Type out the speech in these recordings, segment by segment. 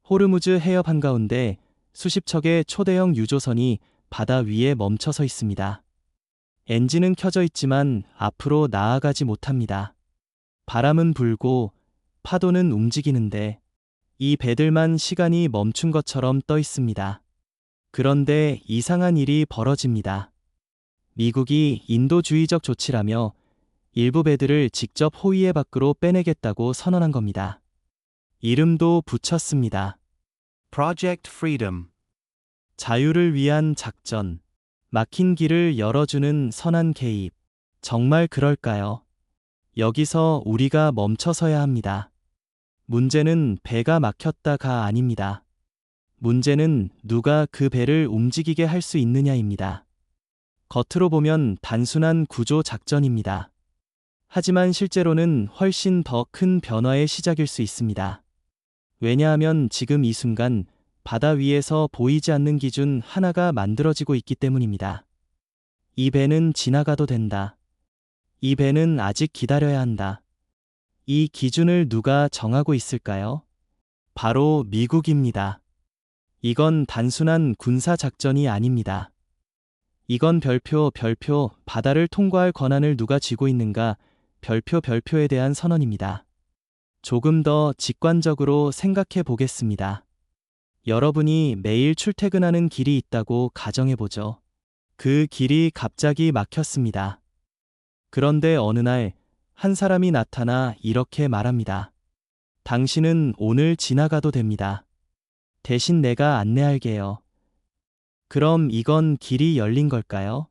호르무즈 해협 한가운데 수십 척의 초대형 유조선이 바다 위에 멈춰서 있습니다. 엔진은 켜져 있지만 앞으로 나아가지 못합니다. 바람은 불고 파도는 움직이는데 이 배들만 시간이 멈춘 것처럼 떠 있습니다. 그런데 이상한 일이 벌어집니다. 미국이 인도주의적 조치라며 일부 배들을 직접 호위의 밖으로 빼내겠다고 선언한 겁니다. 이름도 붙였습니다. Project Freedom. 자유를 위한 작전. 막힌 길을 열어주는 선한 개입. 정말 그럴까요? 여기서 우리가 멈춰서야 합니다. 문제는 배가 막혔다가 아닙니다. 문제는 누가 그 배를 움직이게 할 수 있느냐입니다. 겉으로 보면 단순한 구조 작전입니다. 하지만 실제로는 훨씬 더 큰 변화의 시작일 수 있습니다. 왜냐하면 지금 이 순간 바다 위에서 보이지 않는 기준 하나가 만들어지고 있기 때문입니다. 이 배는 지나가도 된다. 이 배는 아직 기다려야 한다. 이 기준을 누가 정하고 있을까요? 바로 미국입니다. 이건 단순한 군사 작전이 아닙니다. 이건 별표 바다를 통과할 권한을 누가 쥐고 있는가 별표에 대한 선언입니다. 조금 더 직관적으로 생각해 보겠습니다. 여러분이 매일 출퇴근하는 길이 있다고 가정해 보죠. 그 길이 갑자기 막혔습니다. 그런데 어느 날 한 사람이 나타나 이렇게 말합니다. 당신은 오늘 지나가도 됩니다. 대신 내가 안내할게요. 그럼 이건 길이 열린 걸까요?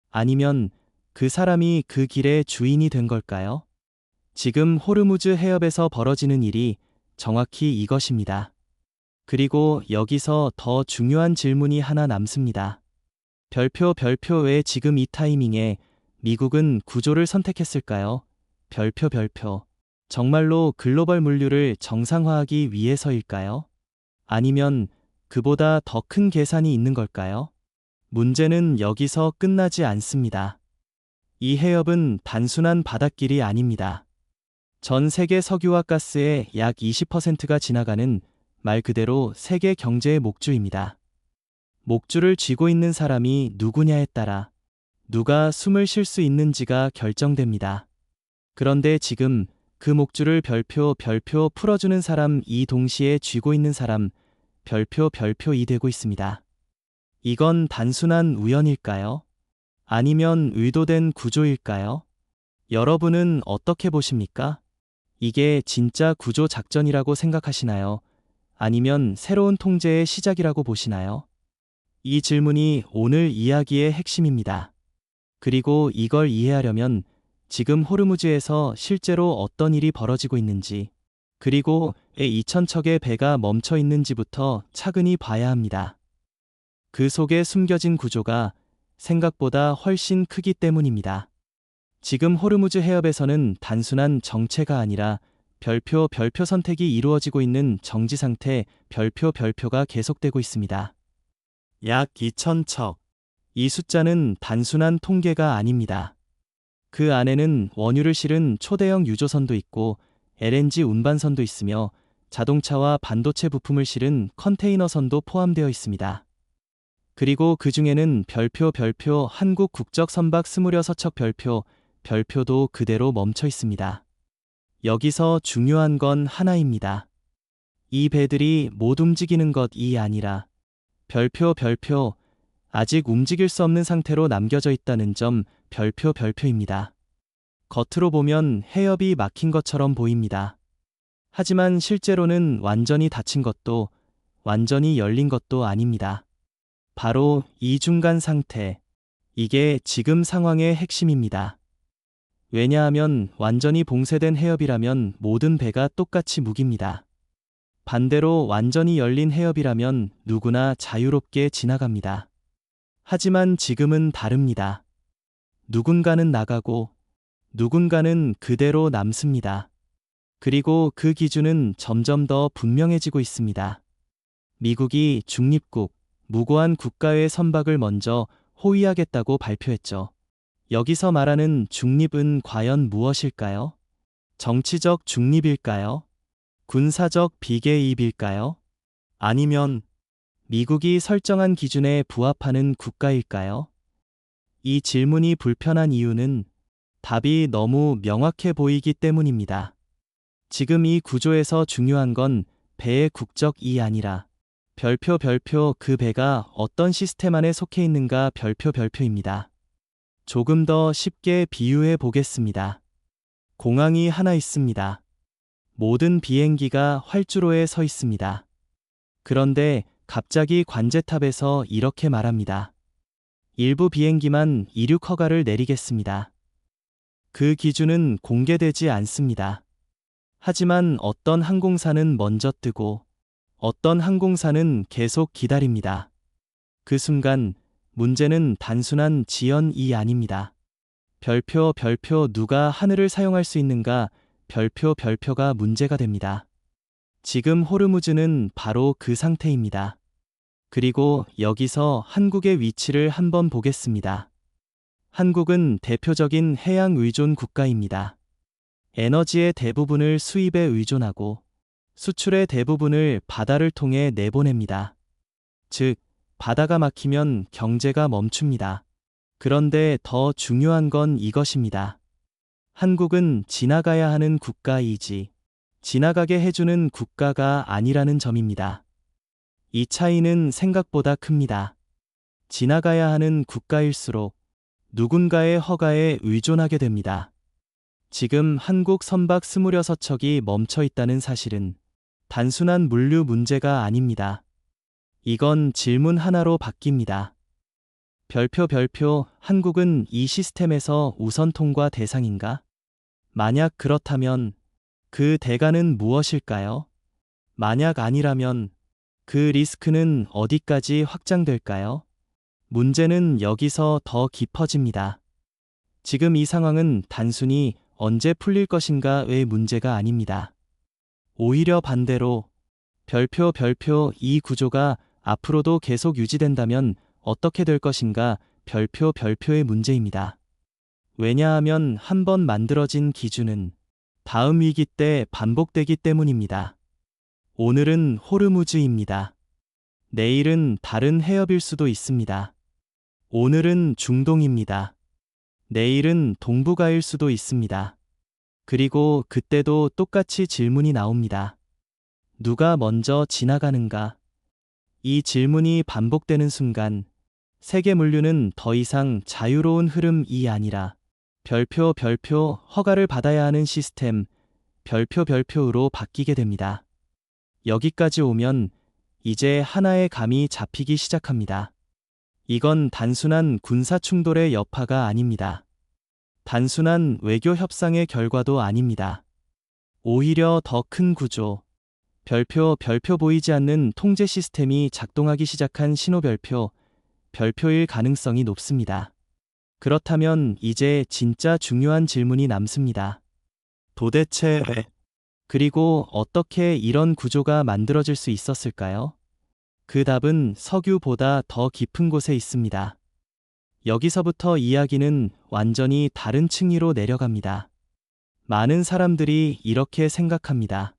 아니면 그 사람이 그 길의 주인이 된 걸까요? 지금 호르무즈 해협에서 벌어지는 일이 정확히 이것입니다. 그리고 여기서 더 중요한 질문이 하나 남습니다. 별표 왜 지금 이 타이밍에 미국은 구조를 선택했을까요? 별표. 정말로 글로벌 물류를 정상화하기 위해서일까요? 아니면 그보다 더 큰 계산이 있는 걸까요? 문제는 여기서 끝나지 않습니다. 이 해협은 단순한 바닷길이 아닙니다. 전 세계 석유와 가스의 약 20%가 지나가는 말 그대로 세계 경제의 목줄입니다. 목줄을 쥐고 있는 사람이 누구냐에 따라 누가 숨을 쉴 수 있는지가 결정됩니다. 그런데 지금 그 목줄을 별표 풀어주는 사람 이 동시에 쥐고 있는 사람 별표 이 되고 있습니다. 이건 단순한 우연일까요? 아니면 의도된 구조일까요? 여러분은 어떻게 보십니까? 이게 진짜 구조 작전이라고 생각하시나요? 아니면 새로운 통제의 시작이라고 보시나요? 이 질문이 오늘 이야기의 핵심입니다. 그리고 이걸 이해하려면 지금 호르무즈에서 실제로 어떤 일이 벌어지고 있는지, 그리고 2,000척의 배가 멈춰 있는지부터 차근히 봐야 합니다. 그 속에 숨겨진 구조가 생각보다 훨씬 크기 때문입니다. 지금 호르무즈 해협에서는 단순한 정체가 아니라 별표 선택이 이루어지고 있는 정지 상태 별표가 계속되고 있습니다. 약 2,000척. 이 숫자는 단순한 통계가 아닙니다. 그 안에는 원유를 실은 초대형 유조선도 있고 LNG 운반선도 있으며 자동차와 반도체 부품을 실은 컨테이너선도 포함되어 있습니다. 그리고 그 중에는 별표 한국 국적 선박 26척 별표도 그대로 멈춰 있습니다. 여기서 중요한 건 하나입니다. 이 배들이 못 움직이는 것이 아니라 별표 아직 움직일 수 없는 상태로 남겨져 있다는 점 별표입니다. 겉으로 보면 해협이 막힌 것처럼 보입니다. 하지만 실제로는 완전히 닫힌 것도 완전히 열린 것도 아닙니다. 바로 이 중간 상태, 이게 지금 상황의 핵심입니다. 왜냐하면 완전히 봉쇄된 해협이라면 모든 배가 똑같이 묵입니다. 반대로 완전히 열린 해협이라면 누구나 자유롭게 지나갑니다. 하지만 지금은 다릅니다. 누군가는 나가고 누군가는 그대로 남습니다. 그리고 그 기준은 점점 더 분명해지고 있습니다. 미국이 중립국, 무고한 국가의 선박을 먼저 호위하겠다고 발표했죠. 여기서 말하는 중립은 과연 무엇일까요? 정치적 중립일까요? 군사적 비개입일까요? 아니면 미국이 설정한 기준에 부합하는 국가일까요? 이 질문이 불편한 이유는 답이 너무 명확해 보이기 때문입니다. 지금 이 구조에서 중요한 건 배의 국적이 아니라 별표 그 배가 어떤 시스템 안에 속해 있는가 별표입니다. 조금 더 쉽게 비유해 보겠습니다. 공항이 하나 있습니다. 모든 비행기가 활주로에 서 있습니다. 그런데 갑자기 관제탑에서 이렇게 말합니다. 일부 비행기만 이륙 허가를 내리겠습니다. 그 기준은 공개되지 않습니다. 하지만 어떤 항공사는 먼저 뜨고 어떤 항공사는 계속 기다립니다. 그 순간 문제는 단순한 지연이 아닙니다. 별표 누가 하늘을 사용할 수 있는가 별표가 문제가 됩니다. 지금 호르무즈는 바로 그 상태입니다. 그리고 여기서 한국의 위치를 한번 보겠습니다. 한국은 대표적인 해양 의존 국가입니다. 에너지의 대부분을 수입에 의존하고 수출의 대부분을 바다를 통해 내보냅니다. 즉, 바다가 막히면 경제가 멈춥니다. 그런데 더 중요한 건 이것입니다. 한국은 지나가야 하는 국가이지 지나가게 해주는 국가가 아니라는 점입니다. 이 차이는 생각보다 큽니다. 지나가야 하는 국가일수록 누군가의 허가에 의존하게 됩니다. 지금 한국 선박 26척이 멈춰 있다는 사실은 단순한 물류 문제가 아닙니다. 이건 질문 하나로 바뀝니다. 별표 한국은 이 시스템에서 우선 통과 대상인가? 만약 그렇다면 그 대가는 무엇일까요? 만약 아니라면 그 리스크는 어디까지 확장될까요? 문제는 여기서 더 깊어집니다. 지금 이 상황은 단순히 언제 풀릴 것인가의 문제가 아닙니다. 오히려 반대로 별표 이 구조가 앞으로도 계속 유지된다면 어떻게 될 것인가 별표의 문제입니다. 왜냐하면 한번 만들어진 기준은 다음 위기 때 반복되기 때문입니다. 오늘은 호르무즈입니다. 내일은 다른 해협일 수도 있습니다. 오늘은 중동입니다. 내일은 동북아일 수도 있습니다. 그리고 그때도 똑같이 질문이 나옵니다. 누가 먼저 지나가는가? 이 질문이 반복되는 순간 세계 물류는 더 이상 자유로운 흐름이 아니라 별표 허가를 받아야 하는 시스템 별표로 바뀌게 됩니다. 여기까지 오면 이제 하나의 감이 잡히기 시작합니다. 이건 단순한 군사 충돌의 여파가 아닙니다. 단순한 외교 협상의 결과도 아닙니다. 오히려 더 큰 구조, 별표 보이지 않는 통제 시스템이 작동하기 시작한 별표일 가능성이 높습니다. 그렇다면 이제 진짜 중요한 질문이 남습니다. 도대체 왜? 그리고 어떻게 이런 구조가 만들어질 수 있었을까요? 그 답은 석유보다 더 깊은 곳에 있습니다. 여기서부터 이야기는 완전히 다른 층위로 내려갑니다. 많은 사람들이 이렇게 생각합니다.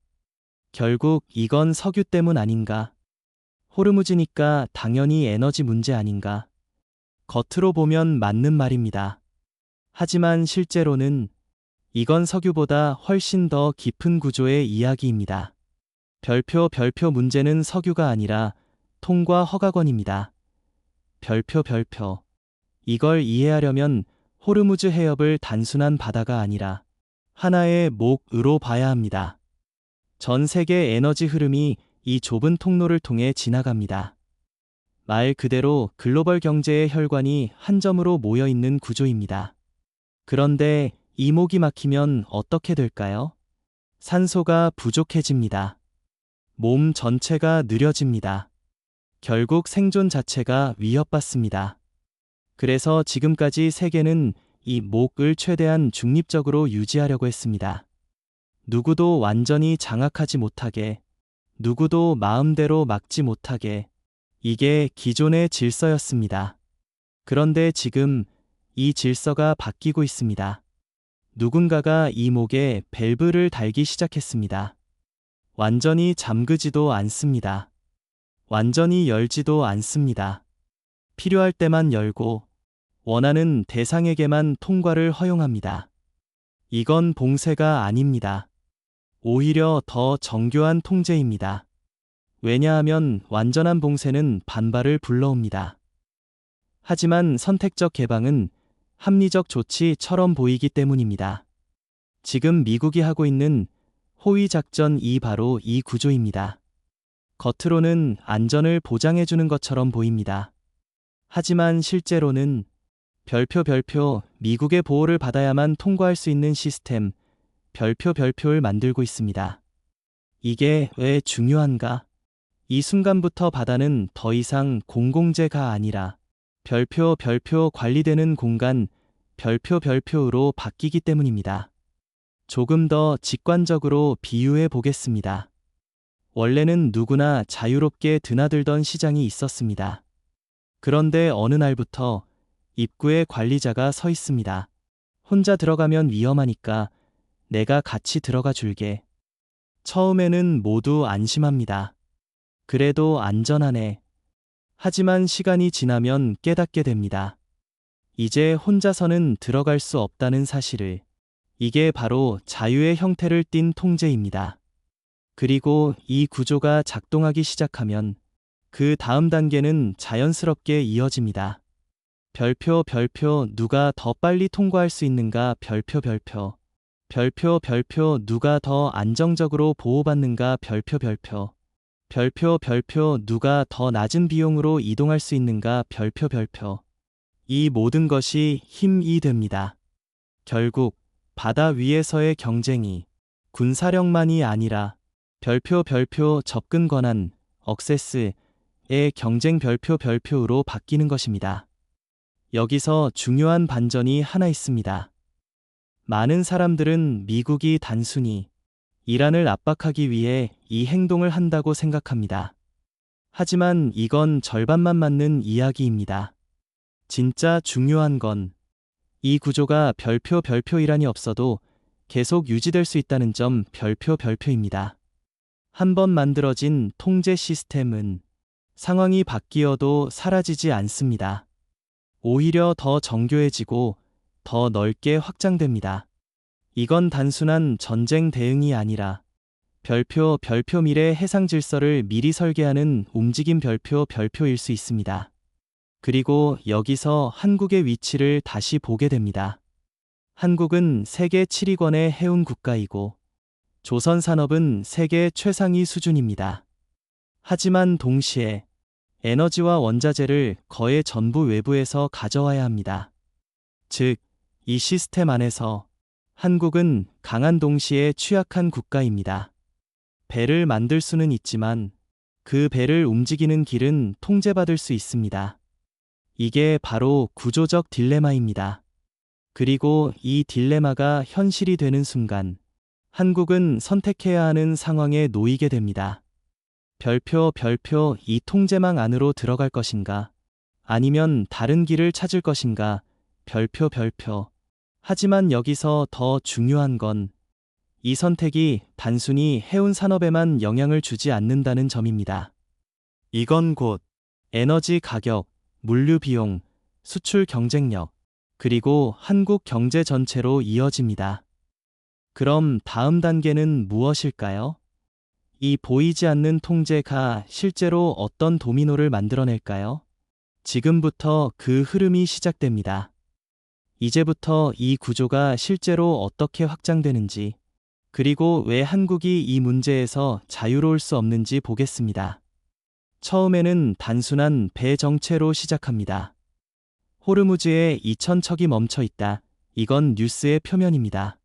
결국 이건 석유 때문 아닌가? 호르무즈니까 당연히 에너지 문제 아닌가? 겉으로 보면 맞는 말입니다. 하지만 실제로는 이건 석유보다 훨씬 더 깊은 구조의 이야기입니다. 별표 문제는 석유가 아니라 통과 허가권입니다. 별표 이걸 이해하려면 호르무즈 해협을 단순한 바다가 아니라 하나의 목으로 봐야 합니다. 전 세계 에너지 흐름이 이 좁은 통로를 통해 지나갑니다. 말 그대로 글로벌 경제의 혈관이 한 점으로 모여 있는 구조입니다. 그런데 이 목이 막히면 어떻게 될까요? 산소가 부족해집니다. 몸 전체가 느려집니다. 결국 생존 자체가 위협받습니다. 그래서 지금까지 세계는 이 목을 최대한 중립적으로 유지하려고 했습니다. 누구도 완전히 장악하지 못하게, 누구도 마음대로 막지 못하게, 이게 기존의 질서였습니다. 그런데 지금 이 질서가 바뀌고 있습니다. 누군가가 이 목에 밸브를 달기 시작했습니다. 완전히 잠그지도 않습니다. 완전히 열지도 않습니다. 필요할 때만 열고 원하는 대상에게만 통과를 허용합니다. 이건 봉쇄가 아닙니다. 오히려 더 정교한 통제입니다. 왜냐하면 완전한 봉쇄는 반발을 불러옵니다. 하지만 선택적 개방은 합리적 조치처럼 보이기 때문입니다. 지금 미국이 하고 있는 호위 작전이 바로 이 구조입니다. 겉으로는 안전을 보장해주는 것처럼 보입니다. 하지만 실제로는 별표 미국의 보호를 받아야만 통과할 수 있는 시스템 별표를 만들고 있습니다. 이게 왜 중요한가? 이 순간부터 바다는 더 이상 공공재가 아니라 별표 관리되는 공간 별표로 바뀌기 때문입니다. 조금 더 직관적으로 비유해 보겠습니다. 원래는 누구나 자유롭게 드나들던 시장이 있었습니다. 그런데 어느 날부터 입구에 관리자가 서 있습니다. 혼자 들어가면 위험하니까 내가 같이 들어가 줄게. 처음에는 모두 안심합니다. 그래도 안전하네. 하지만 시간이 지나면 깨닫게 됩니다. 이제 혼자서는 들어갈 수 없다는 사실을. 이게 바로 자유의 형태를 띤 통제입니다. 그리고 이 구조가 작동하기 시작하면 그 다음 단계는 자연스럽게 이어집니다. 별표 누가 더 빨리 통과할 수 있는가 별표 누가 더 안정적으로 보호받는가 별표 누가 더 낮은 비용으로 이동할 수 있는가 별표 이 모든 것이 힘이 됩니다. 결국 바다 위에서의 경쟁이 군사력만이 아니라 별표 접근 권한 억세스의 경쟁 별표로 바뀌는 것입니다. 여기서 중요한 반전이 하나 있습니다. 많은 사람들은 미국이 단순히 이란을 압박하기 위해 이 행동을 한다고 생각합니다. 하지만 이건 절반만 맞는 이야기입니다. 진짜 중요한 건 이 구조가 별표 이란이 없어도 계속 유지될 수 있다는 점 별표입니다. 한번 만들어진 통제 시스템은 상황이 바뀌어도 사라지지 않습니다. 오히려 더 정교해지고 더 넓게 확장됩니다. 이건 단순한 전쟁 대응이 아니라 별표 미래 해상 질서를 미리 설계하는 움직임 별표일 수 있습니다. 그리고 여기서 한국의 위치를 다시 보게 됩니다. 한국은 세계 7위권의 해운 국가이고 조선 산업은 세계 최상위 수준입니다. 하지만 동시에 에너지와 원자재를 거의 전부 외부에서 가져와야 합니다. 즉, 이 시스템 안에서 한국은 강한 동시에 취약한 국가입니다. 배를 만들 수는 있지만 그 배를 움직이는 길은 통제받을 수 있습니다. 이게 바로 구조적 딜레마입니다. 그리고 이 딜레마가 현실이 되는 순간 한국은 선택해야 하는 상황에 놓이게 됩니다. 별표 이 통제망 안으로 들어갈 것인가? 아니면 다른 길을 찾을 것인가? 별표 하지만 여기서 더 중요한 건 이 선택이 단순히 해운 산업에만 영향을 주지 않는다는 점입니다. 이건 곧 에너지 가격, 물류 비용, 수출 경쟁력, 그리고 한국 경제 전체로 이어집니다. 그럼 다음 단계는 무엇일까요? 이 보이지 않는 통제가 실제로 어떤 도미노를 만들어낼까요? 지금부터 그 흐름이 시작됩니다. 이제부터 이 구조가 실제로 어떻게 확장되는지, 그리고 왜 한국이 이 문제에서 자유로울 수 없는지 보겠습니다. 처음에는 단순한 배 정체로 시작합니다. 호르무즈에 2,000척이 멈춰 있다. 이건 뉴스의 표면입니다.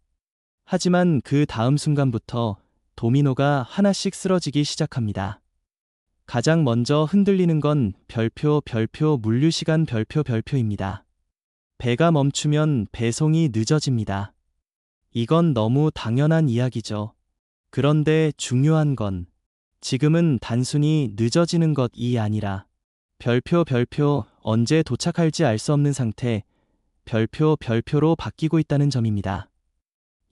하지만 그 다음 순간부터 도미노가 하나씩 쓰러지기 시작합니다. 가장 먼저 흔들리는 건 별표 물류시간 별표입니다. 배가 멈추면 배송이 늦어집니다. 이건 너무 당연한 이야기죠. 그런데 중요한 건 지금은 단순히 늦어지는 것이 아니라 별표 언제 도착할지 알 수 없는 상태 별표로 바뀌고 있다는 점입니다.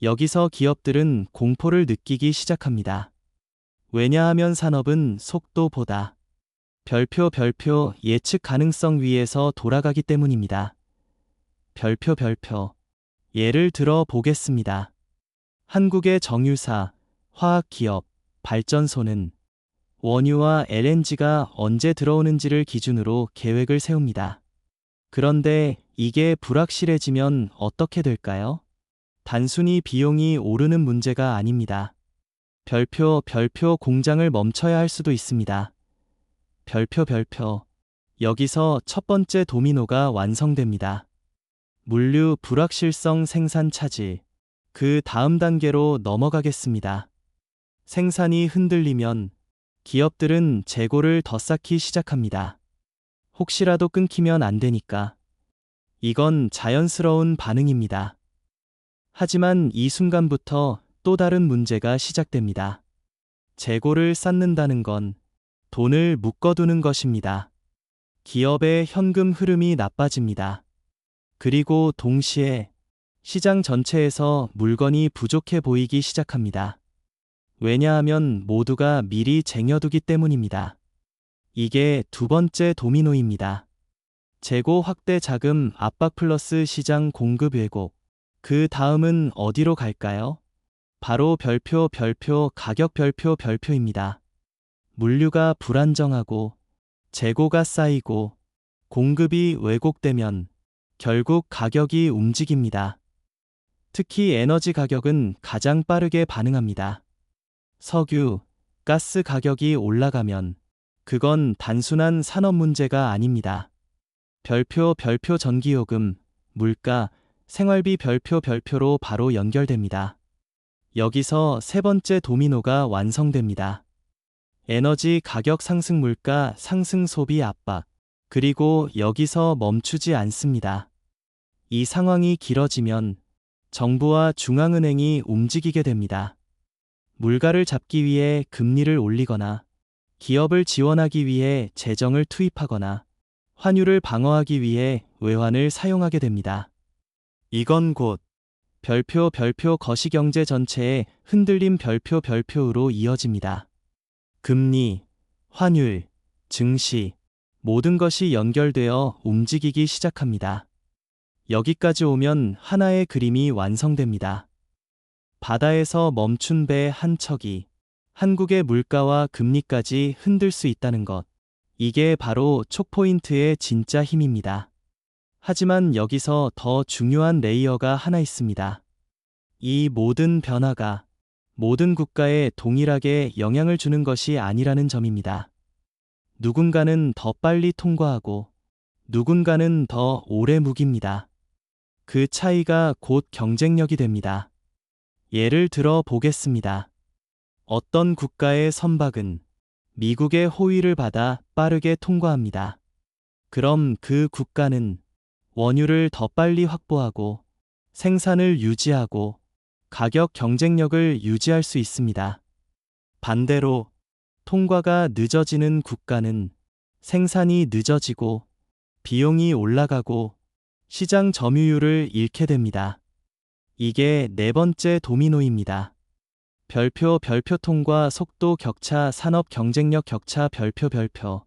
여기서 기업들은 공포를 느끼기 시작합니다. 왜냐하면 산업은 속도보다 별표 예측 가능성 위에서 돌아가기 때문입니다. 별표 예를 들어 보겠습니다. 한국의 정유사, 화학기업, 발전소는 원유와 LNG가 언제 들어오는지를 기준으로 계획을 세웁니다. 그런데 이게 불확실해지면 어떻게 될까요? 단순히 비용이 오르는 문제가 아닙니다. 별표 공장을 멈춰야 할 수도 있습니다. 별표 여기서 첫 번째 도미노가 완성됩니다. 물류 불확실성 생산 차질. 그 다음 단계로 넘어가겠습니다. 생산이 흔들리면 기업들은 재고를 더 쌓기 시작합니다. 혹시라도 끊기면 안 되니까. 이건 자연스러운 반응입니다. 하지만 이 순간부터 또 다른 문제가 시작됩니다. 재고를 쌓는다는 건 돈을 묶어두는 것입니다. 기업의 현금 흐름이 나빠집니다. 그리고 동시에 시장 전체에서 물건이 부족해 보이기 시작합니다. 왜냐하면 모두가 미리 쟁여두기 때문입니다. 이게 두 번째 도미노입니다. 재고 확대 자금 압박 플러스 시장 공급 왜곡. 그 다음은 어디로 갈까요? 바로 별표 가격 별표입니다. 물류가 불안정하고 재고가 쌓이고 공급이 왜곡되면 결국 가격이 움직입니다. 특히 에너지 가격은 가장 빠르게 반응합니다. 석유, 가스 가격이 올라가면 그건 단순한 산업 문제가 아닙니다. 별표 전기요금, 물가, 생활비 별표로 바로 연결됩니다. 여기서 세 번째 도미노가 완성됩니다. 에너지 가격 상승, 물가 상승, 소비 압박. 그리고 여기서 멈추지 않습니다. 이 상황이 길어지면 정부와 중앙은행이 움직이게 됩니다. 물가를 잡기 위해 금리를 올리거나 기업을 지원하기 위해 재정을 투입하거나 환율을 방어하기 위해 외환을 사용하게 됩니다. 이건 곧 별표 거시경제 전체의 흔들림 별표로 이어집니다. 금리, 환율, 증시, 모든 것이 연결되어 움직이기 시작합니다. 여기까지 오면 하나의 그림이 완성됩니다. 바다에서 멈춘 배 한 척이 한국의 물가와 금리까지 흔들 수 있다는 것. 이게 바로 촉포인트의 진짜 힘입니다. 하지만 여기서 더 중요한 레이어가 하나 있습니다. 이 모든 변화가 모든 국가에 동일하게 영향을 주는 것이 아니라는 점입니다. 누군가는 더 빨리 통과하고 누군가는 더 오래 묵입니다. 그 차이가 곧 경쟁력이 됩니다. 예를 들어 보겠습니다. 어떤 국가의 선박은 미국의 호의를 받아 빠르게 통과합니다. 그럼 그 국가는 원유를 더 빨리 확보하고 생산을 유지하고 가격 경쟁력을 유지할 수 있습니다. 반대로 통과가 늦어지는 국가는 생산이 늦어지고 비용이 올라가고 시장 점유율을 잃게 됩니다. 이게 네 번째 도미노입니다. 별표 통과 속도 격차, 산업 경쟁력 격차 별표.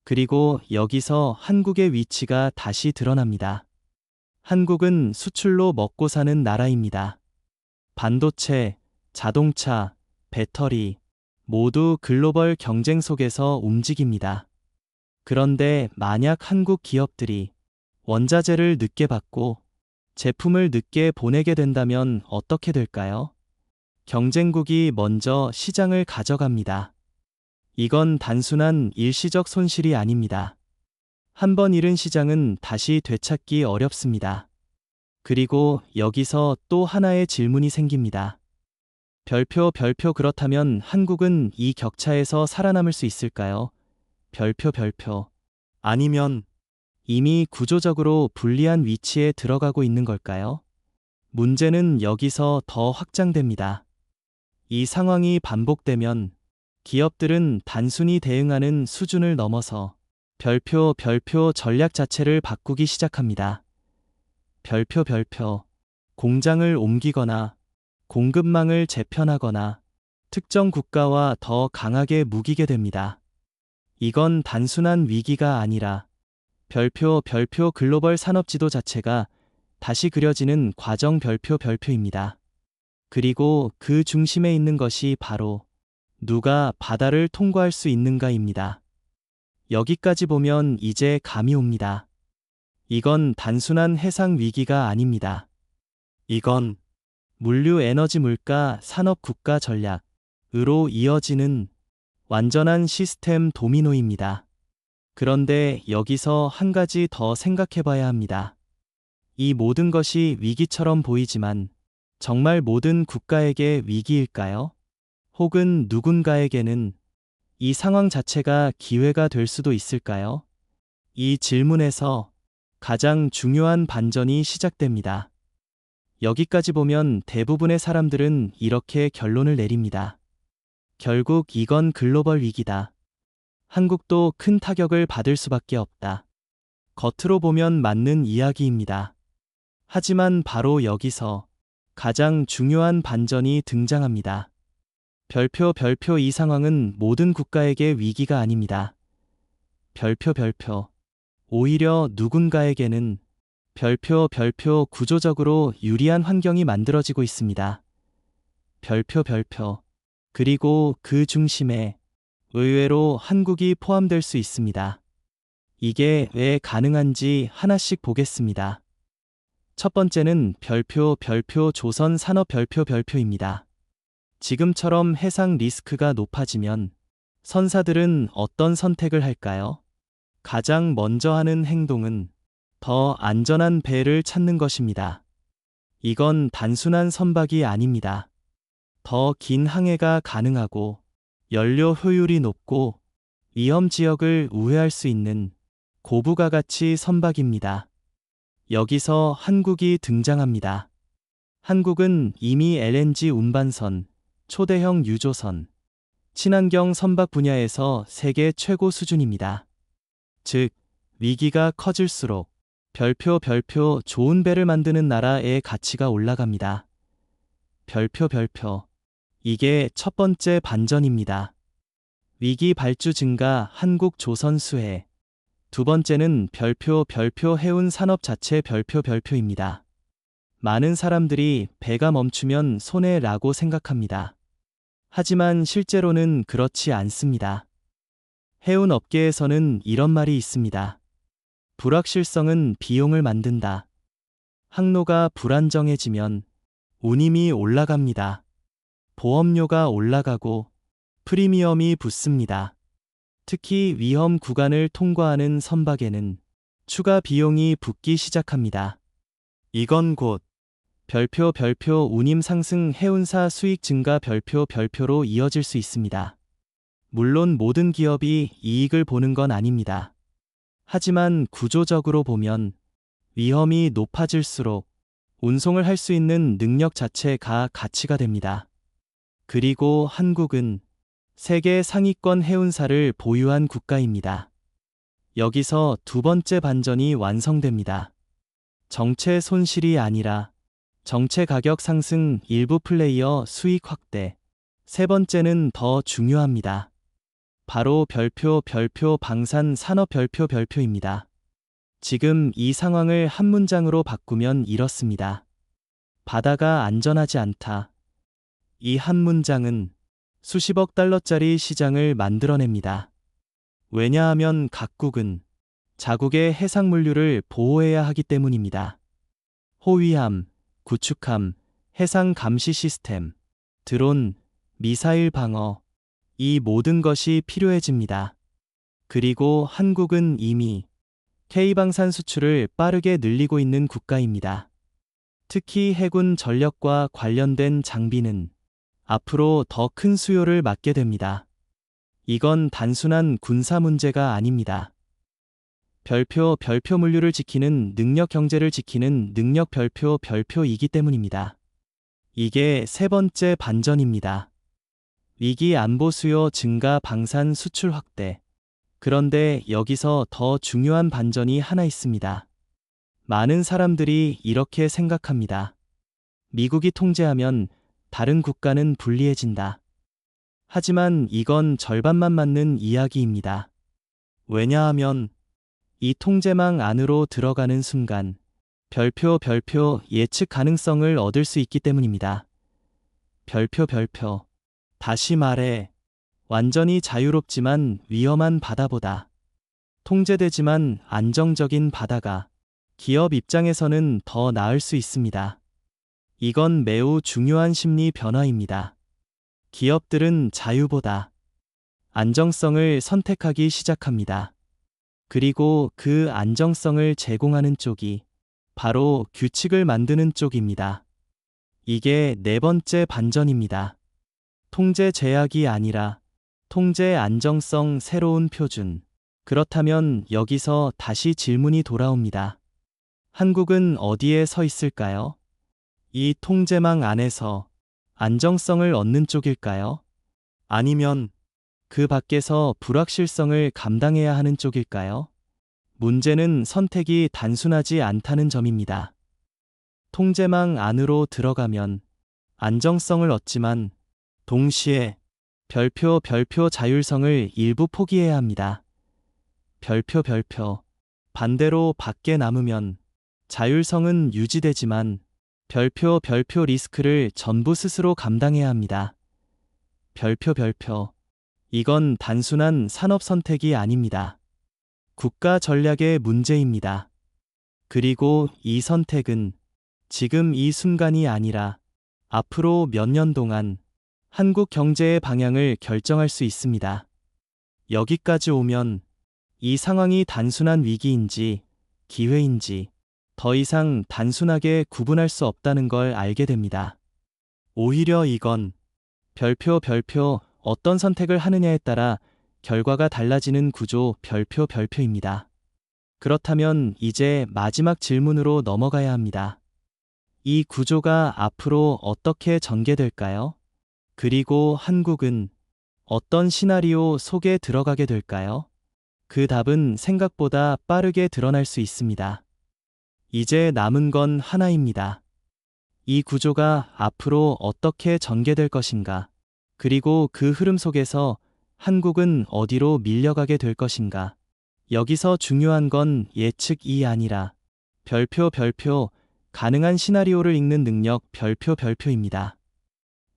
그리고 여기서 한국의 위치가 다시 드러납니다. 한국은 수출로 먹고 사는 나라입니다. 반도체, 자동차, 배터리 모두 글로벌 경쟁 속에서 움직입니다. 그런데 만약 한국 기업들이 원자재를 늦게 받고 제품을 늦게 보내게 된다면 어떻게 될까요? 경쟁국이 먼저 시장을 가져갑니다. 이건 단순한 일시적 손실이 아닙니다. 한번 잃은 시장은 다시 되찾기 어렵습니다. 그리고 여기서 또 하나의 질문이 생깁니다. 별표 그렇다면 한국은 이 격차에서 살아남을 수 있을까요? 별표 아니면 이미 구조적으로 불리한 위치에 들어가고 있는 걸까요? 문제는 여기서 더 확장됩니다. 이 상황이 반복되면 기업들은 단순히 대응하는 수준을 넘어서 별표 전략 자체를 바꾸기 시작합니다. 별표 공장을 옮기거나 공급망을 재편하거나 특정 국가와 더 강하게 묵이게 됩니다. 이건 단순한 위기가 아니라 별표 글로벌 산업 지도 자체가 다시 그려지는 과정 별표입니다. 그리고 그 중심에 있는 것이 바로 누가 바다를 통과할 수 있는가입니다. 여기까지 보면 이제 감이 옵니다. 이건 단순한 해상 위기가 아닙니다. 이건 물류 에너지 물가 산업 국가 전략으로 이어지는 완전한 시스템 도미노입니다. 그런데 여기서 한 가지 더 생각해 봐야 합니다. 이 모든 것이 위기처럼 보이지만 정말 모든 국가에게 위기일까요? 혹은 누군가에게는 이 상황 자체가 기회가 될 수도 있을까요? 이 질문에서 가장 중요한 반전이 시작됩니다. 여기까지 보면 대부분의 사람들은 이렇게 결론을 내립니다. 결국 이건 글로벌 위기다. 한국도 큰 타격을 받을 수밖에 없다. 겉으로 보면 맞는 이야기입니다. 하지만 바로 여기서 가장 중요한 반전이 등장합니다. 별표 이 상황은 모든 국가에게 위기가 아닙니다. 별표 오히려 누군가에게는 별표 구조적으로 유리한 환경이 만들어지고 있습니다. 별표 그리고 그 중심에 의외로 한국이 포함될 수 있습니다. 이게 왜 가능한지 하나씩 보겠습니다. 첫 번째는 별표 조선 산업 별표입니다. 지금처럼 해상 리스크가 높아지면 선사들은 어떤 선택을 할까요? 가장 먼저 하는 행동은 더 안전한 배를 찾는 것입니다. 이건 단순한 선박이 아닙니다. 더 긴 항해가 가능하고 연료 효율이 높고 위험 지역을 우회할 수 있는 고부가 가치 선박입니다. 여기서 한국이 등장합니다. 한국은 이미 LNG 운반선, 초대형 유조선, 친환경 선박 분야에서 세계 최고 수준입니다. 즉, 위기가 커질수록 별표 좋은 배를 만드는 나라의 가치가 올라갑니다. 별표 이게 첫 번째 반전입니다. 위기 발주 증가 한국 조선 수해. 두 번째는 별표 해운 산업 자체 별표입니다. 많은 사람들이 배가 멈추면 손해라고 생각합니다. 하지만 실제로는 그렇지 않습니다. 해운 업계에서는 이런 말이 있습니다. 불확실성은 비용을 만든다. 항로가 불안정해지면 운임이 올라갑니다. 보험료가 올라가고 프리미엄이 붙습니다. 특히 위험 구간을 통과하는 선박에는 추가 비용이 붙기 시작합니다. 이건 곧 별표 운임 상승 해운사 수익 증가 별표로 이어질 수 있습니다. 물론 모든 기업이 이익을 보는 건 아닙니다. 하지만 구조적으로 보면 위험이 높아질수록 운송을 할 수 있는 능력 자체가 가치가 됩니다. 그리고 한국은 세계 상위권 해운사를 보유한 국가입니다. 여기서 두 번째 반전이 완성됩니다. 정체 손실이 아니라 정체 가격 상승 일부 플레이어 수익 확대. 세 번째는 더 중요합니다. 바로 별표 방산 산업 별표입니다. 지금 이 상황을 한 문장으로 바꾸면 이렇습니다. 바다가 안전하지 않다. 이 한 문장은 수십억 달러짜리 시장을 만들어냅니다. 왜냐하면 각국은 자국의 해상물류를 보호해야 하기 때문입니다. 호위함, 구축함, 해상 감시 시스템, 드론, 미사일 방어, 이 모든 것이 필요해집니다. 그리고 한국은 이미 K방산 수출을 빠르게 늘리고 있는 국가입니다. 특히 해군 전력과 관련된 장비는 앞으로 더 큰 수요를 맞게 됩니다. 이건 단순한 군사 문제가 아닙니다. 별표 물류를 지키는 능력 경제를 지키는 능력 별표이기 때문입니다. 이게 세 번째 반전입니다. 위기 안보 수요 증가 방산 수출 확대. 그런데 여기서 더 중요한 반전이 하나 있습니다. 많은 사람들이 이렇게 생각합니다. 미국이 통제하면 다른 국가는 불리해진다. 하지만 이건 절반만 맞는 이야기입니다. 왜냐하면 이 통제망 안으로 들어가는 순간 별표 예측 가능성을 얻을 수 있기 때문입니다. 별표 다시 말해 완전히 자유롭지만 위험한 바다보다 통제되지만 안정적인 바다가 기업 입장에서는 더 나을 수 있습니다. 이건 매우 중요한 심리 변화입니다. 기업들은 자유보다 안정성을 선택하기 시작합니다. 그리고 그 안정성을 제공하는 쪽이 바로 규칙을 만드는 쪽입니다. 이게 네 번째 반전입니다. 통제 제약이 아니라 통제 안정성 새로운 표준. 그렇다면 여기서 다시 질문이 돌아옵니다. 한국은 어디에 서 있을까요? 이 통제망 안에서 안정성을 얻는 쪽일까요? 아니면 그 밖에서 불확실성을 감당해야 하는 쪽일까요? 문제는 선택이 단순하지 않다는 점입니다. 통제망 안으로 들어가면 안정성을 얻지만 동시에 별표 자율성을 일부 포기해야 합니다. 별표 반대로 밖에 남으면 자율성은 유지되지만 별표 리스크를 전부 스스로 감당해야 합니다. 별표 이건 단순한 산업 선택이 아닙니다. 국가 전략의 문제입니다. 그리고 이 선택은 지금 이 순간이 아니라 앞으로 몇 년 동안 한국 경제의 방향을 결정할 수 있습니다. 여기까지 오면 이 상황이 단순한 위기인지 기회인지 더 이상 단순하게 구분할 수 없다는 걸 알게 됩니다. 오히려 이건 별표 어떤 선택을 하느냐에 따라 결과가 달라지는 구조 별표입니다. 그렇다면 이제 마지막 질문으로 넘어가야 합니다. 이 구조가 앞으로 어떻게 전개될까요? 그리고 한국은 어떤 시나리오 속에 들어가게 될까요? 그 답은 생각보다 빠르게 드러날 수 있습니다. 이제 남은 건 하나입니다. 이 구조가 앞으로 어떻게 전개될 것인가? 그리고 그 흐름 속에서 한국은 어디로 밀려가게 될 것인가? 여기서 중요한 건 예측이 아니라 별표 가능한 시나리오를 읽는 능력 별표입니다.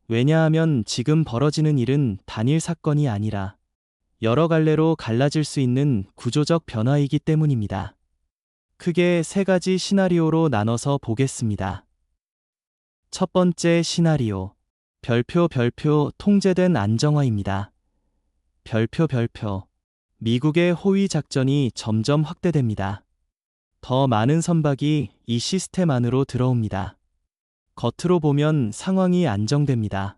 왜냐하면 지금 벌어지는 일은 단일 사건이 아니라 여러 갈래로 갈라질 수 있는 구조적 변화이기 때문입니다. 크게 세 가지 시나리오로 나눠서 보겠습니다. 첫 번째 시나리오, 별표 통제된 안정화입니다. 별표 미국의 호위 작전이 점점 확대됩니다. 더 많은 선박이 이 시스템 안으로 들어옵니다. 겉으로 보면 상황이 안정됩니다.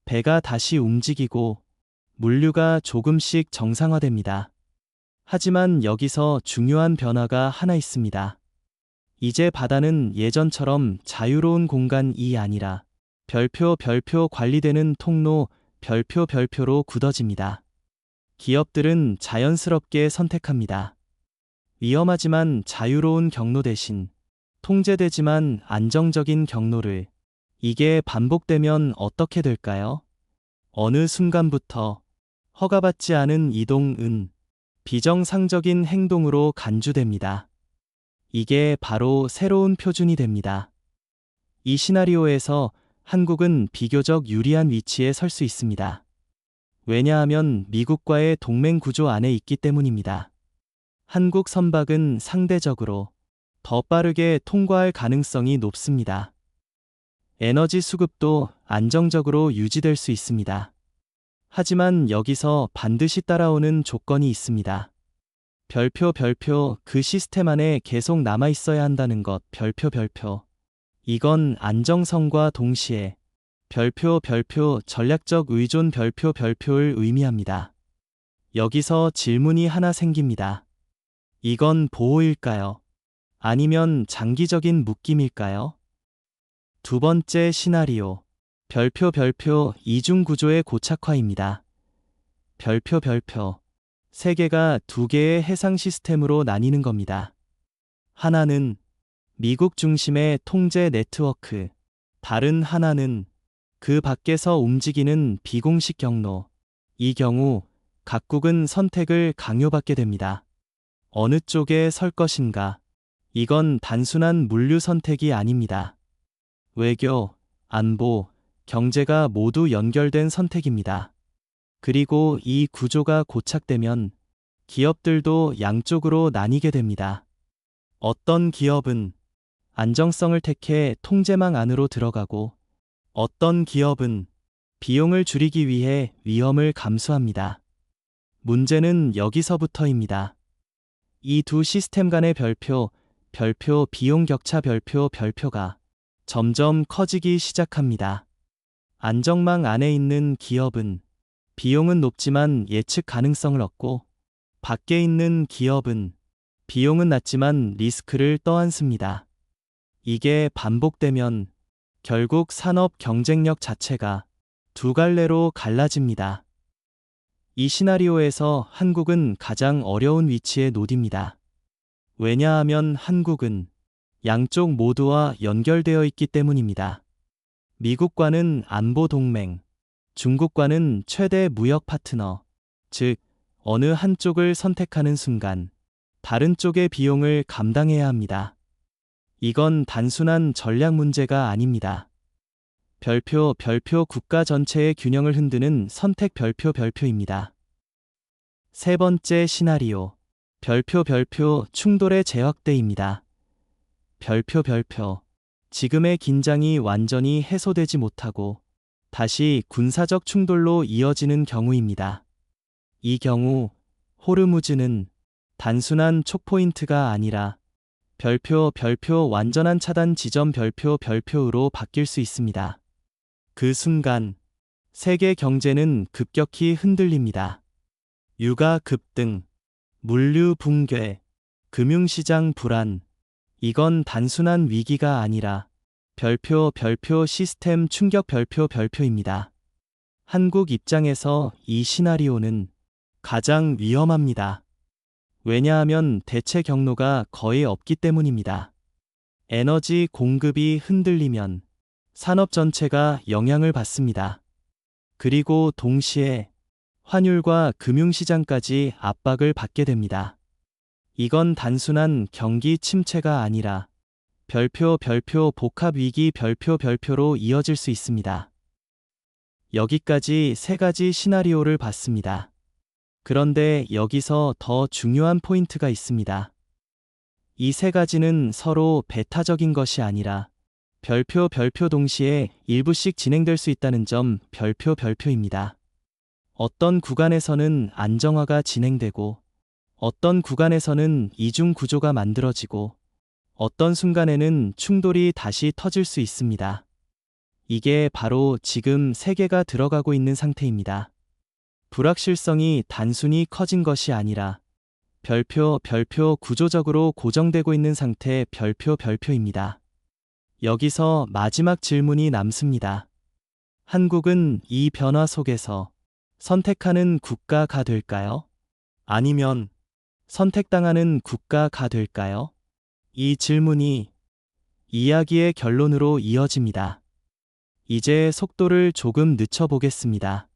배가 다시 움직이고 물류가 조금씩 정상화됩니다. 하지만 여기서 중요한 변화가 하나 있습니다. 이제 바다는 예전처럼 자유로운 공간이 아니라 별표 관리되는 통로 별표로 굳어집니다. 기업들은 자연스럽게 선택합니다. 위험하지만 자유로운 경로 대신 통제되지만 안정적인 경로를. 이게 반복되면 어떻게 될까요? 어느 순간부터 허가받지 않은 이동은 비정상적인 행동으로 간주됩니다. 이게 바로 새로운 표준이 됩니다. 이 시나리오에서 한국은 비교적 유리한 위치에 설 수 있습니다. 왜냐하면 미국과의 동맹 구조 안에 있기 때문입니다. 한국 선박은 상대적으로 더 빠르게 통과할 가능성이 높습니다. 에너지 수급도 안정적으로 유지될 수 있습니다. 하지만 여기서 반드시 따라오는 조건이 있습니다. 별표 그 시스템 안에 계속 남아 있어야 한다는 것 별표 이건 안정성과 동시에 별표 전략적 의존 별표를 의미합니다. 여기서 질문이 하나 생깁니다. 이건 보호일까요? 아니면 장기적인 묶임일까요? 두 번째 시나리오, 별표 이중 구조의 고착화입니다. 별표 세계가 두 개의 해상 시스템으로 나뉘는 겁니다. 하나는 미국 중심의 통제 네트워크, 다른 하나는 그 밖에서 움직이는 비공식 경로. 이 경우 각국은 선택을 강요받게 됩니다. 어느 쪽에 설 것인가? 이건 단순한 물류 선택이 아닙니다. 외교, 안보, 경제가 모두 연결된 선택입니다. 그리고 이 구조가 고착되면 기업들도 양쪽으로 나뉘게 됩니다. 어떤 기업은 안정성을 택해 통제망 안으로 들어가고 어떤 기업은 비용을 줄이기 위해 위험을 감수합니다. 문제는 여기서부터입니다. 이 두 시스템 간의 별표 비용 격차 별표가 점점 커지기 시작합니다. 안정망 안에 있는 기업은 비용은 높지만 예측 가능성을 얻고 밖에 있는 기업은 비용은 낮지만 리스크를 떠안습니다. 이게 반복되면 결국 산업 경쟁력 자체가 두 갈래로 갈라집니다. 이 시나리오에서 한국은 가장 어려운 위치에 놓입니다. 왜냐하면 한국은 양쪽 모두와 연결되어 있기 때문입니다. 미국과는 안보 동맹, 중국과는 최대 무역 파트너, 즉, 어느 한쪽을 선택하는 순간 다른 쪽의 비용을 감당해야 합니다. 이건 단순한 전략 문제가 아닙니다. 별표 국가 전체의 균형을 흔드는 선택 별표입니다. 세 번째 시나리오, 별표 충돌의 재확대입니다. 별표 지금의 긴장이 완전히 해소되지 못하고 다시 군사적 충돌로 이어지는 경우입니다. 이 경우 호르무즈는 단순한 촉포인트가 아니라 별표 완전한 차단 지점 별표로 바뀔 수 있습니다. 그 순간 세계 경제는 급격히 흔들립니다. 유가 급등, 물류 붕괴, 금융시장 불안, 이건 단순한 위기가 아니라 별표 시스템 충격 별표입니다. 한국 입장에서 이 시나리오는 가장 위험합니다. 왜냐하면 대체 경로가 거의 없기 때문입니다. 에너지 공급이 흔들리면 산업 전체가 영향을 받습니다. 그리고 동시에 환율과 금융시장까지 압박을 받게 됩니다. 이건 단순한 경기 침체가 아니라 별표 복합 위기 별표로 이어질 수 있습니다. 여기까지 세 가지 시나리오를 봤습니다. 그런데 여기서 더 중요한 포인트가 있습니다. 이 세 가지는 서로 배타적인 것이 아니라 별표 동시에 일부씩 진행될 수 있다는 점 별표입니다. 어떤 구간에서는 안정화가 진행되고 어떤 구간에서는 이중 구조가 만들어지고 어떤 순간에는 충돌이 다시 터질 수 있습니다. 이게 바로 지금 세계가 들어가고 있는 상태입니다. 불확실성이 단순히 커진 것이 아니라 별표 구조적으로 고정되고 있는 상태 별표입니다. 여기서 마지막 질문이 남습니다. 한국은 이 변화 속에서 선택하는 국가가 될까요? 아니면 선택당하는 국가가 될까요? 이 질문이 이야기의 결론으로 이어집니다. 이제 속도를 조금 늦춰보겠습니다.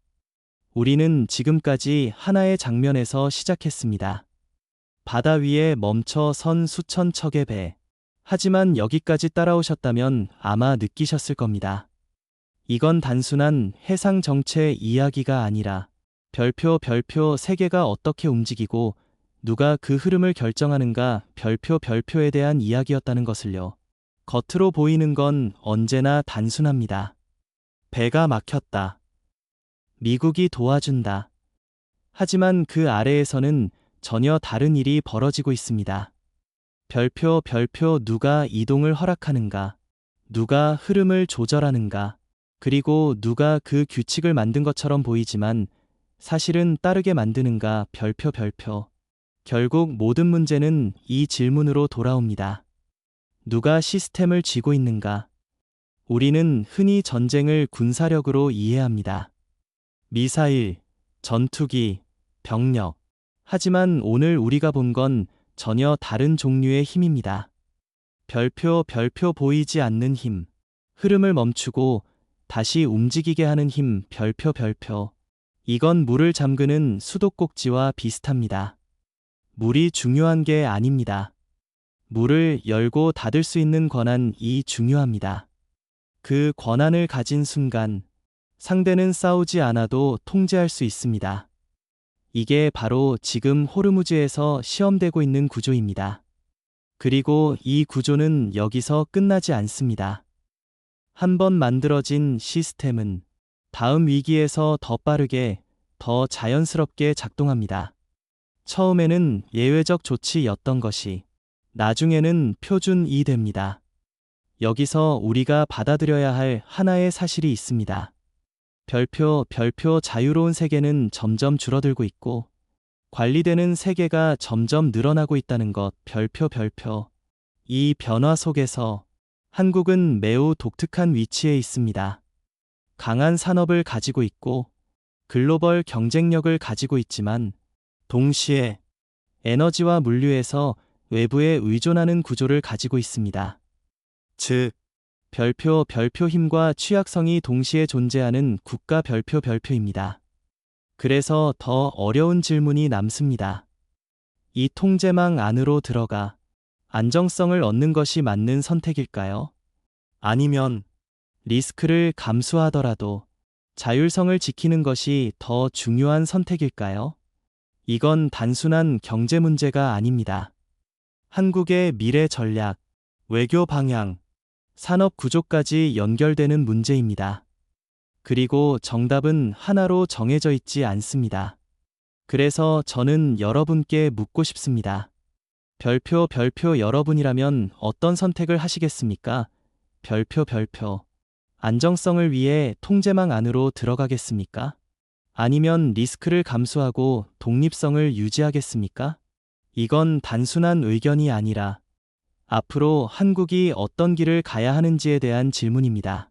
우리는 지금까지 하나의 장면에서 시작했습니다. 바다 위에 멈춰 선 수천 척의 배. 하지만 여기까지 따라오셨다면 아마 느끼셨을 겁니다. 이건 단순한 해상 정체 이야기가 아니라 별표 세계가 어떻게 움직이고 누가 그 흐름을 결정하는가 별표에 대한 이야기였다는 것을요. 겉으로 보이는 건 언제나 단순합니다. 배가 막혔다. 미국이 도와준다. 하지만 그 아래에서는 전혀 다른 일이 벌어지고 있습니다. 별표 누가 이동을 허락하는가? 누가 흐름을 조절하는가? 그리고 누가 그 규칙을 만든 것처럼 보이지만 사실은 따르게 만드는가? 별표. 결국 모든 문제는 이 질문으로 돌아옵니다. 누가 시스템을 쥐고 있는가? 우리는 흔히 전쟁을 군사력으로 이해합니다. 미사일, 전투기, 병력. 하지만 오늘 우리가 본 건 전혀 다른 종류의 힘입니다. 별표 보이지 않는 힘. 흐름을 멈추고 다시 움직이게 하는 힘 별표. 이건 물을 잠그는 수도꼭지와 비슷합니다. 물이 중요한 게 아닙니다. 물을 열고 닫을 수 있는 권한이 중요합니다. 그 권한을 가진 순간 상대는 싸우지 않아도 통제할 수 있습니다. 이게 바로 지금 호르무즈에서 시험되고 있는 구조입니다. 그리고 이 구조는 여기서 끝나지 않습니다. 한번 만들어진 시스템은 다음 위기에서 더 빠르게, 더 자연스럽게 작동합니다. 처음에는 예외적 조치였던 것이 나중에는 표준이 됩니다. 여기서 우리가 받아들여야 할 하나의 사실이 있습니다. 별표 자유로운 세계는 점점 줄어들고 있고 관리되는 세계가 점점 늘어나고 있다는 것. 별표. 이 변화 속에서 한국은 매우 독특한 위치에 있습니다. 강한 산업을 가지고 있고 글로벌 경쟁력을 가지고 있지만 동시에 에너지와 물류에서 외부에 의존하는 구조를 가지고 있습니다. 즉, 별표 힘과 취약성이 동시에 존재하는 국가. 별표입니다. 그래서 더 어려운 질문이 남습니다. 이 통제망 안으로 들어가 안정성을 얻는 것이 맞는 선택일까요? 아니면 리스크를 감수하더라도 자율성을 지키는 것이 더 중요한 선택일까요? 이건 단순한 경제 문제가 아닙니다. 한국의 미래 전략, 외교 방향, 산업 구조까지 연결되는 문제입니다. 그리고 정답은 하나로 정해져 있지 않습니다. 그래서 저는 여러분께 묻고 싶습니다. 별표 여러분이라면 어떤 선택을 하시겠습니까? 별표 안정성을 위해 통제망 안으로 들어가겠습니까? 아니면 리스크를 감수하고 독립성을 유지하겠습니까? 이건 단순한 의견이 아니라 앞으로 한국이 어떤 길을 가야 하는지에 대한 질문입니다.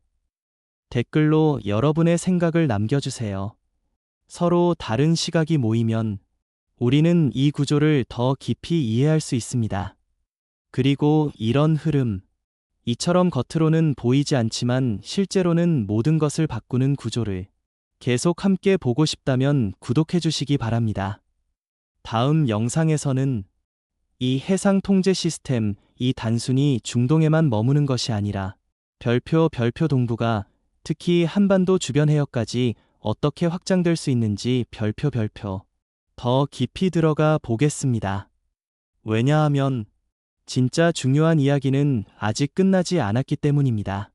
댓글로 여러분의 생각을 남겨주세요. 서로 다른 시각이 모이면 우리는 이 구조를 더 깊이 이해할 수 있습니다. 그리고 이런 흐름, 이처럼 겉으로는 보이지 않지만 실제로는 모든 것을 바꾸는 구조를 계속 함께 보고 싶다면 구독해 주시기 바랍니다. 다음 영상에서는 이 해상 통제 시스템이 단순히 중동에만 머무는 것이 아니라 별표 동부가 특히 한반도 주변 해역까지 어떻게 확장될 수 있는지 별표 더 깊이 들어가 보겠습니다. 왜냐하면 진짜 중요한 이야기는 아직 끝나지 않았기 때문입니다.